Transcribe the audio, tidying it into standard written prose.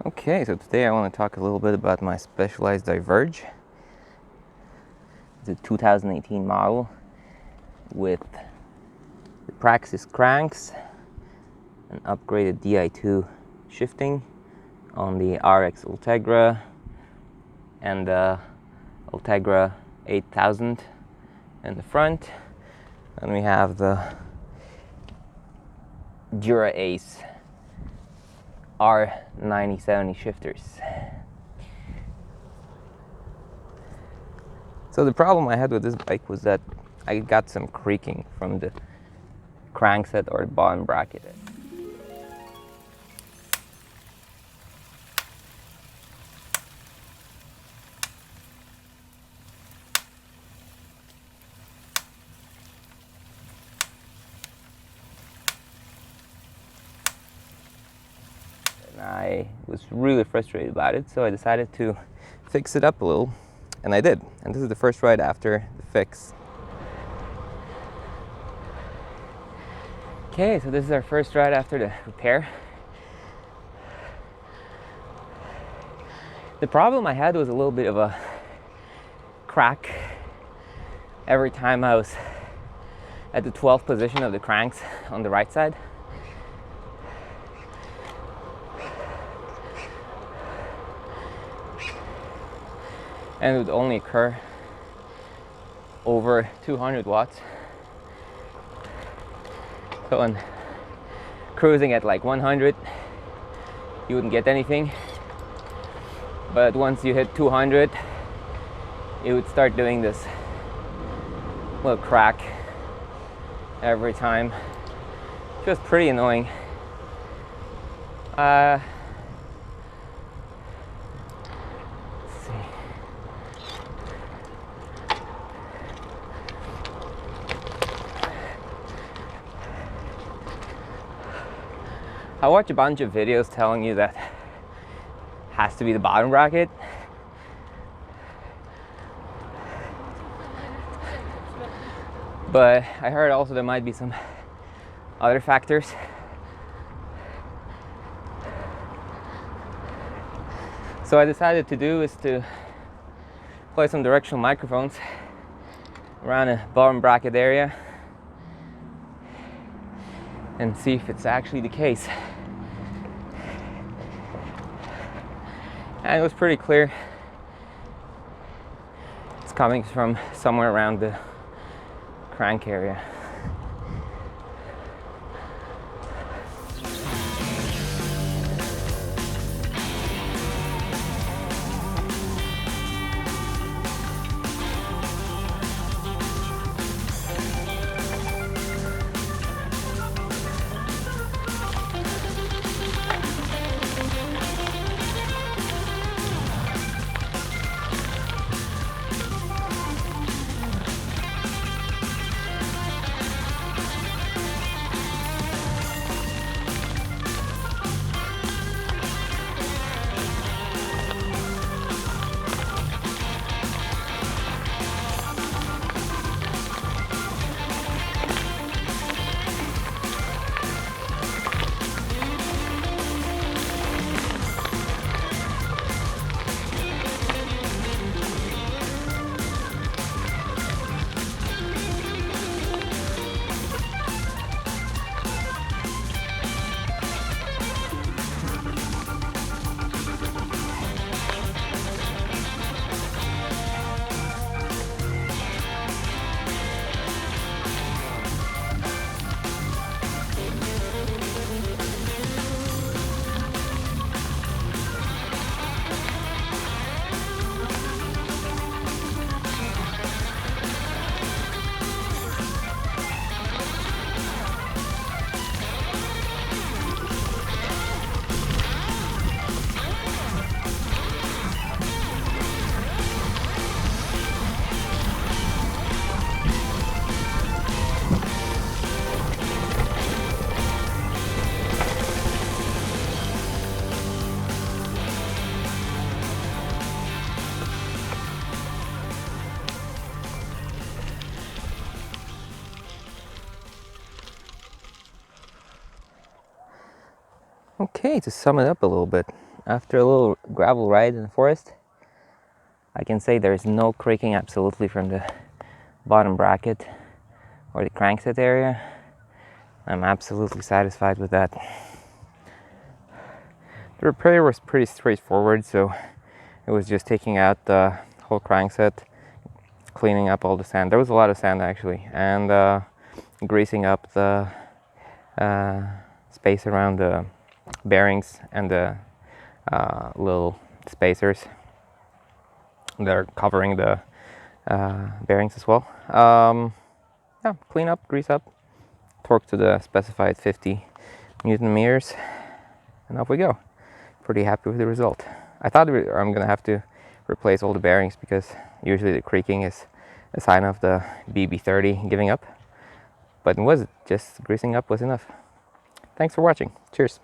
Okay, so today I want to talk a little bit about my Specialized Diverge. It's a 2018 model with the Praxis cranks, an upgraded Di2 shifting on the RX Ultegra and the Ultegra 8000 in the front. And we have the Dura Ace R9070 shifters. So the problem I had with this bike was that I got some creaking from the crankset or the bottom bracket. I was really frustrated about it, so I decided to fix it up a little, and I did. And this is the first ride after the fix. Okay, so this is our first ride after the repair. The problem I had was a little bit of a crack every time I was at the 12th position of the cranks on the right side. And it would only occur over 200 watts. So when cruising at like 100, you wouldn't get anything. But once you hit 200, it would start doing this little crack every time. Just pretty annoying. I watch a bunch of videos telling you that has to be the bottom bracket. But I heard also there might be some other factors. So I decided to do is to play some directional microphones around the bottom bracket area and see if it's actually the case. And it was pretty clear it's coming from somewhere around the crank area. Okay, to sum it up a little bit, After a little gravel ride in the forest, I can say there's no creaking absolutely from the bottom bracket or the crankset area. I'm absolutely satisfied with that. The repair was pretty straightforward, so it was just taking out the whole crankset, cleaning up all the sand. There was a lot of sand actually, and greasing up the space around the bearings and the little spacers that are covering the bearings as well. Yeah, clean up, grease up, torque to the specified 50 Newton meters, and off we go. Pretty happy with the result. I thought I'm gonna have to replace all the bearings because usually the creaking is a sign of the BB30 giving up, but it wasn't. Just greasing up was enough. Thanks for watching. Cheers.